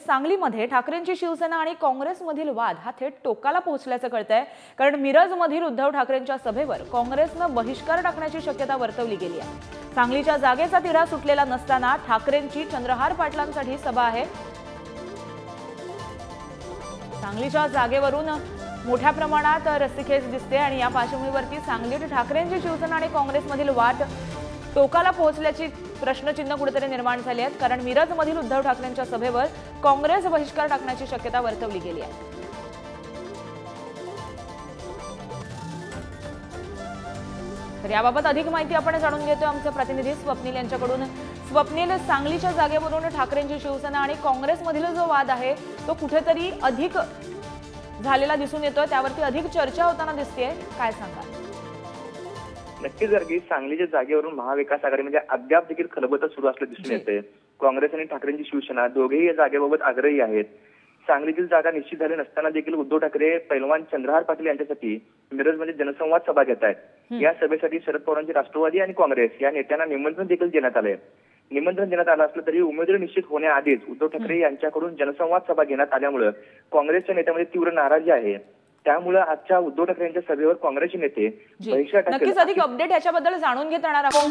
सांगलीमध्ये ठाकरेंची शिवसेना आणि काँग्रेसमधील वाद हा थेट टोकाला पोहोचल्याचं कळतंय, कारण मिरजमधील उद्धव ठाकरेंच्या सभेवर काँग्रेसनं बहिष्कार टाकण्याची शक्यता वर्तवली गेली आहे। सांगलीच्या जागेचा तिढा सुटलेला नसताना ठाकरेंची चंद्रहार पाटलांसाठी सभा आहे। सांगलीच्या जागेवरून मोठ्या प्रमाणात रस्सीखेच दिसते आणि या पार्श्वभूमीवरती सांगलीत ठाकरेंची शिवसेना आणि काँग्रेसमधील वाद टोकाला पोहोचल्याची प्रश्नचिन्ह कुठेतरी निर्माण झाले आहेत, कारण मिरजमधील उद्धव ठाकरेंच्या सभेवर काँग्रेस बहिष्कार टाकण्याची शक्यता वर्तवली गेली आहे। तर याबाबत अधिक माहिती आपण जाणून घेतोय आमचे प्रतिनिधी स्वप्नील यांच्याकडून। स्वप्नील, सांगलीच्या जागेवरून ठाकरेंची शिवसेना आणि काँग्रेसमधील जो वाद आहे तो कुठेतरी अधिक झालेला दिसून येतोय, त्यावरती अधिक चर्चा होताना दिसतेय, काय सांगाल? नक्कीच जर सांगलीच्या जागेवरून महाविकास आघाडी म्हणजे अद्याप देखील खलबतं सुरू असलं दिसून येते। काँग्रेस आणि ठाकरेंची शिवसेना दोघेही या जागेबाबत आग्रही आहेत। सांगलीतील जागा निश्चित झाली नसताना देखील उद्धव ठाकरे पैलवान चंद्रहार पाटील यांच्यासाठी मिरजमध्ये जनसंवाद सभा घेत आहेत। या सभेसाठी शरद पवारांचे राष्ट्रवादी आणि काँग्रेस या नेत्यांना निमंत्रण देखील देण्यात आले। निमंत्रण देण्यात आलं असलं तरी उमेदवारी निश्चित होण्याआधीच उद्धव ठाकरे यांच्याकडून जनसंवाद सभा घेण्यात आल्यामुळे काँग्रेसच्या नेत्यामध्ये तीव्र नाराजी आहे। त्यामुळे आजच्या उद्धव ठाकरे यांच्या सभेवर काँग्रेसचे नेते नक्कीच अधिक अपडेट याच्याबद्दल जाणून घेत राहणार आहोत।